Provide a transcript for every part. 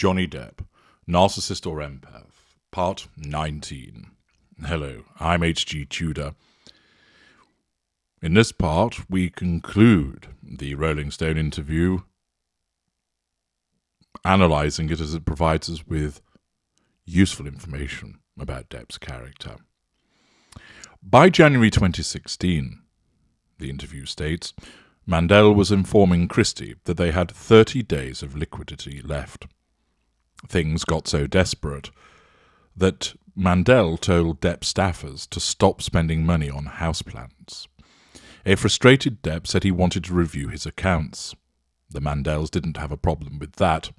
Johnny Depp, Narcissist or Empath, Part 19. Hello, I'm H.G. Tudor. In this part, we conclude the Rolling Stone interview, analysing it as it provides us with useful information about Depp's character. By January 2016, the interview states, Mandel was informing Christie that they had 30 days of liquidity left. Things got so desperate that Mandel told Depp staffers to stop spending money on houseplants. A frustrated Depp said he wanted to review his accounts. The Mandels didn't have a problem with that.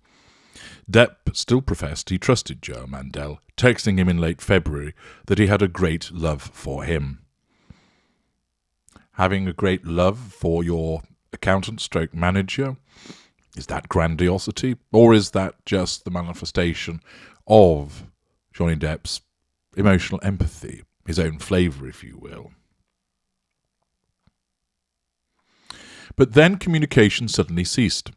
Depp still professed he trusted Joe Mandel, texting him in late February that he had a great love for him. Having a great love for your accountant/manager, is that grandiosity, or is that just the manifestation of Johnny Depp's emotional empathy, his own flavour, if you will? But then communication suddenly ceased.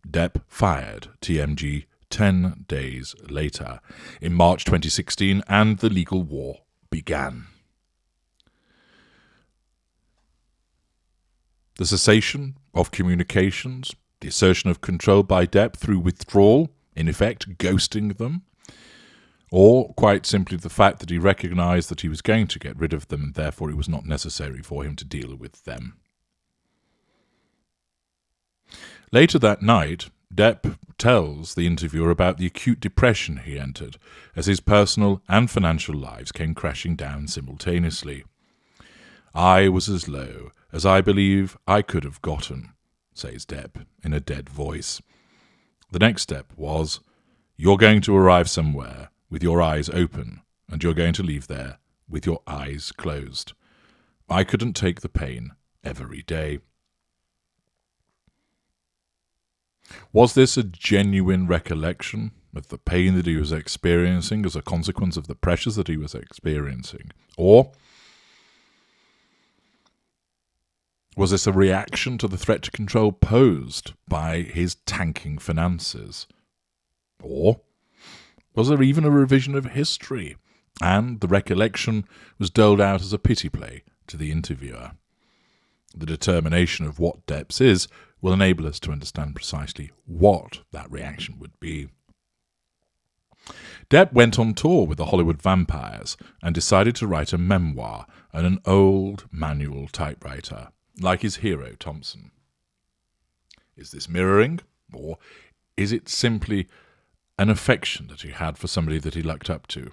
Depp fired TMG 10 days later, in March 2016, and the legal war began. The cessation of communications, the assertion of control by Depp through withdrawal, in effect ghosting them, or quite simply the fact that he recognised that he was going to get rid of them and therefore it was not necessary for him to deal with them. Later that night, Depp tells the interviewer about the acute depression he entered as his personal and financial lives came crashing down simultaneously. I was as low as I believe I could have gotten, says Depp in a dead voice. The next step was, you're going to arrive somewhere with your eyes open, and you're going to leave there with your eyes closed. I couldn't take the pain every day. Was this a genuine recollection of the pain that he was experiencing as a consequence of the pressures that he was experiencing? Or was this a reaction to the threat to control posed by his tanking finances? Or was there even a revision of history, and the recollection was doled out as a pity play to the interviewer? The determination of what Depp's is will enable us to understand precisely what that reaction would be. Depp went on tour with the Hollywood Vampires and decided to write a memoir on an old manual typewriter, like his hero Thompson. Is this mirroring, or is it simply an affection that he had for somebody that he looked up to?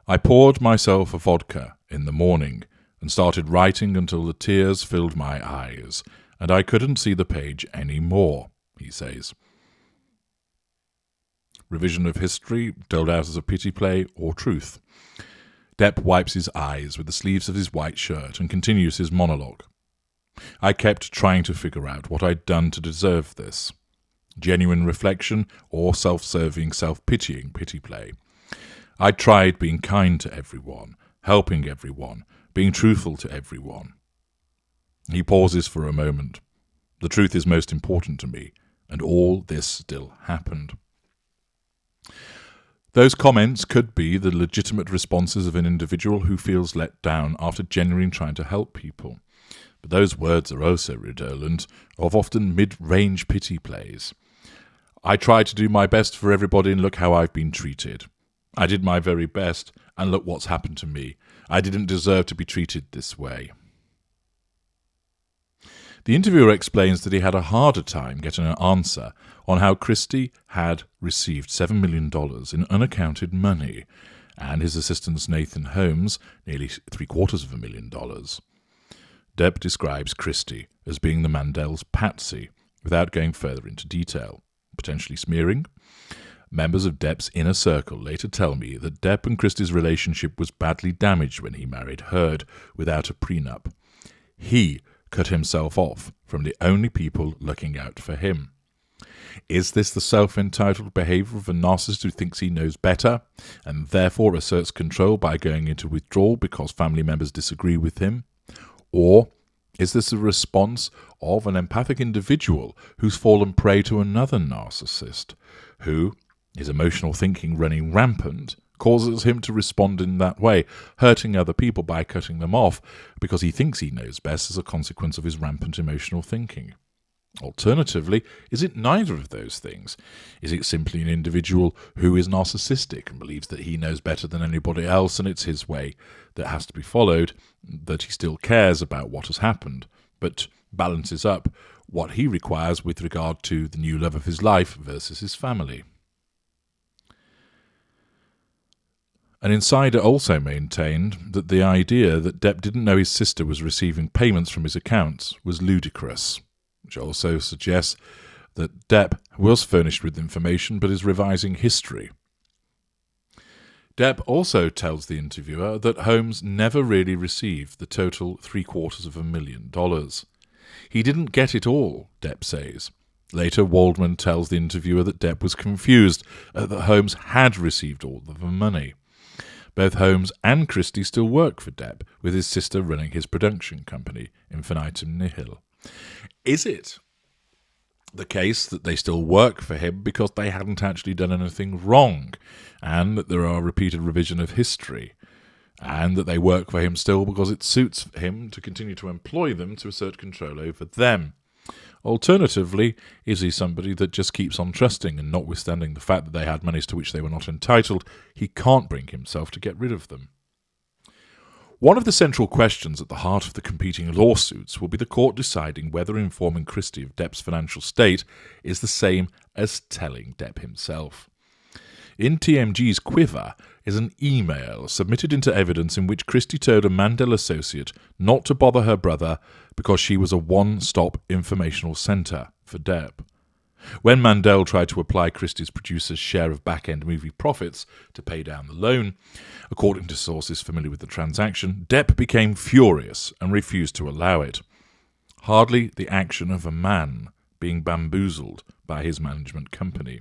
I poured myself a vodka in the morning and started writing until the tears filled my eyes, and I couldn't see the page any more, he says. Revision of history, doled out as a pity play, or truth? Depp wipes his eyes with the sleeves of his white shirt and continues his monologue. I kept trying to figure out what I'd done to deserve this. Genuine reflection or self-serving, self-pitying pity play. I tried being kind to everyone, helping everyone, being truthful to everyone. He pauses for a moment. The truth is most important to me, and all this still happened. Those comments could be the legitimate responses of an individual who feels let down after genuinely trying to help people. But those words are also redolent of often mid-range pity plays. I tried to do my best for everybody and look how I've been treated. I did my very best and look what's happened to me. I didn't deserve to be treated this way. The interviewer explains that he had a harder time getting an answer on how Christie had received $7 million in unaccounted money, and his assistant Nathan Holmes nearly $750,000. Depp describes Christie as being the Mandel's patsy, without going further into detail, potentially smearing. Members of Depp's inner circle later tell me that Depp and Christie's relationship was badly damaged when he married Heard without a prenup. He cut himself off from the only people looking out for him. Is this the self-entitled behaviour of a narcissist who thinks he knows better and therefore asserts control by going into withdrawal because family members disagree with him? Or Is this a response of an empathic individual who's fallen prey to another narcissist, who, his emotional thinking running rampant, causes him to respond in that way, hurting other people by cutting them off because he thinks he knows best as a consequence of his rampant emotional thinking? Alternatively, is it neither of those things? Is it simply an individual who is narcissistic and believes that he knows better than anybody else and it's his way that has to be followed, that he still cares about what has happened, but balances up what he requires with regard to the new love of his life versus his family? An insider also maintained that the idea that Depp didn't know his sister was receiving payments from his accounts was ludicrous, which also suggests that Depp was furnished with information but is revising history. Depp also tells the interviewer that Holmes never really received the total $750,000. He didn't get it all, Depp says. Later, Waldman tells the interviewer that Depp was confused, that Holmes had received all of the money. Both Holmes and Christie still work for Depp, with his sister running his production company, Infinitum Nihil. Is it the case that they still work for him because they hadn't actually done anything wrong, and that there are repeated revision of history, and that they work for him still because it suits him to continue to employ them to assert control over them? Alternatively, is he somebody that just keeps on trusting, and notwithstanding the fact that they had monies to which they were not entitled, he can't bring himself to get rid of them? One of the central questions at the heart of the competing lawsuits will be the court deciding whether informing Christie of Depp's financial state is the same as telling Depp himself. In TMG's quiver is an email submitted into evidence in which Christie told a Mandel associate not to bother her brother because she was a one-stop informational centre for Depp. When Mandel tried to apply Christie's producer's share of back-end movie profits to pay down the loan, according to sources familiar with the transaction, Depp became furious and refused to allow it. Hardly the action of a man being bamboozled by his management company.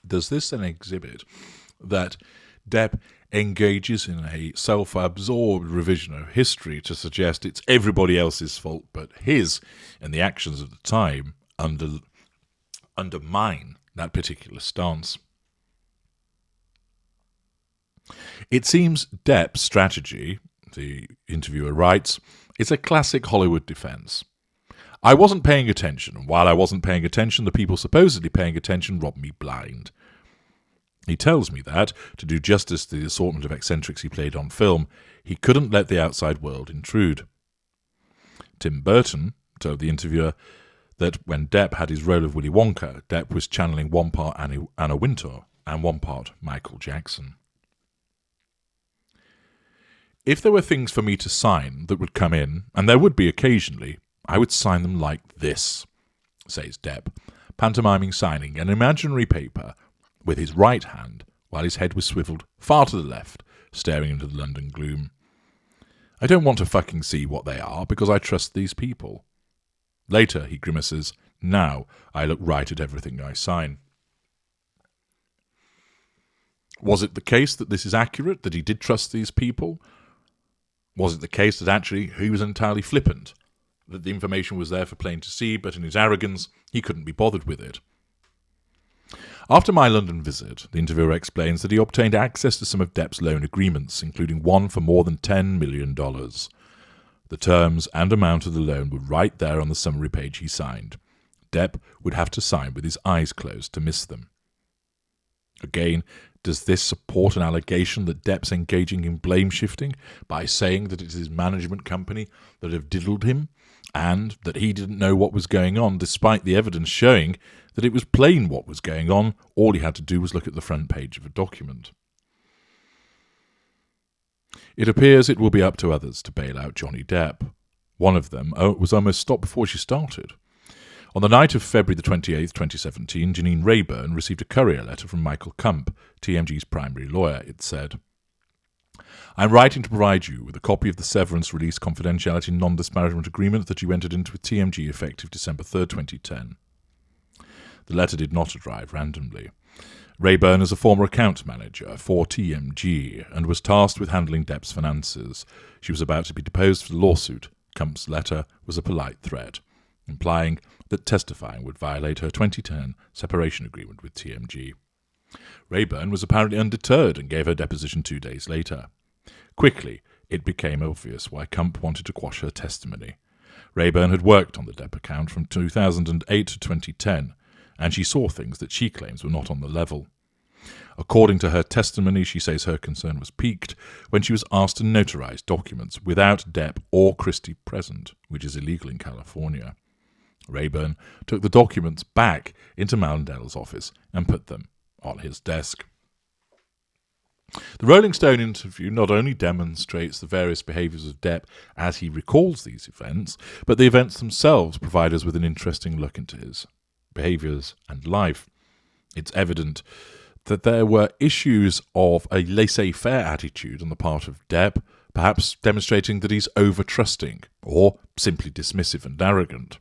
Does this then exhibit that Depp engages in a self-absorbed revision of history to suggest it's everybody else's fault but his, and the actions of the time undermine that particular stance? It seems Depp's strategy, the interviewer writes, is a classic Hollywood defense. I wasn't paying attention, and while I wasn't paying attention, the people supposedly paying attention robbed me blind. He tells me that, to do justice to the assortment of eccentrics he played on film, he couldn't let the outside world intrude. Tim Burton told the interviewer that when Depp had his role of Willy Wonka, Depp was channeling one part Anna Wintour and one part Michael Jackson. If there were things for me to sign that would come in, and there would be occasionally, I would sign them like this, says Depp, pantomiming signing an imaginary paper with his right hand while his head was swiveled far to the left, staring into the London gloom. I don't want to fucking see what they are because I trust these people. Later, he grimaces, now I look right at everything I sign. Was it the case that this is accurate, that he did trust these people? Was it the case that actually he was entirely flippant, that the information was there for plain to see, but in his arrogance he couldn't be bothered with it? After my London visit, the interviewer explains that he obtained access to some of Depp's loan agreements, including one for more than $10 million. The terms and amount of the loan were right there on the summary page he signed. Depp would have to sign with his eyes closed to miss them. Again, does this support an allegation that Depp's engaging in blame-shifting by saying that it's his management company that have diddled him, and that he didn't know what was going on, despite the evidence showing that it was plain what was going on? All he had to do was look at the front page of a document. It appears it will be up to others to bail out Johnny Depp. One of them was almost stopped before she started. On the night of February the 28th, 2017, Janine Rayburn received a courier letter from Michael Kump, TMG's primary lawyer. It said, I'm writing to provide you with a copy of the severance release confidentiality non-disparagement agreement that you entered into with TMG effective December 3rd, 2010. The letter did not arrive randomly. Rayburn is a former account manager for TMG and was tasked with handling Depp's finances. She was about to be deposed for the lawsuit. Kump's letter was a polite threat, implying that testifying would violate her 2010 separation agreement with TMG. Rayburn was apparently undeterred and gave her deposition 2 days later. Quickly, it became obvious why Kump wanted to quash her testimony. Rayburn had worked on the Depp account from 2008 to 2010, and she saw things that she claims were not on the level. According to her testimony, she says her concern was piqued when she was asked to notarize documents without Depp or Christie present, which is illegal in California. Rayburn took the documents back into Mandela's office and put them on his desk. The Rolling Stone interview not only demonstrates the various behaviours of Depp as he recalls these events, but the events themselves provide us with an interesting look into his behaviours and life. It's evident that there were issues of a laissez-faire attitude on the part of Depp, perhaps demonstrating that he's over-trusting or simply dismissive and arrogant.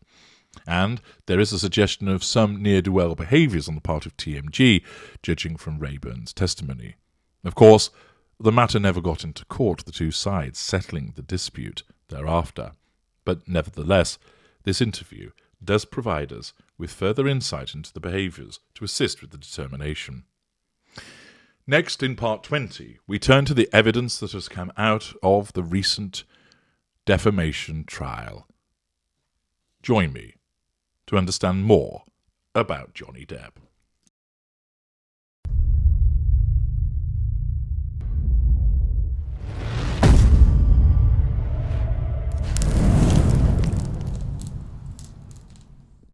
And there is a suggestion of some ne'er-do-well behaviours on the part of TMG, judging from Rayburn's testimony. Of course, the matter never got into court, the two sides settling the dispute thereafter. But nevertheless, this interview does provide us with further insight into the behaviours to assist with the determination. Next, in part 20, we turn to the evidence that has come out of the recent defamation trial. Join me to understand more about Johnny Depp.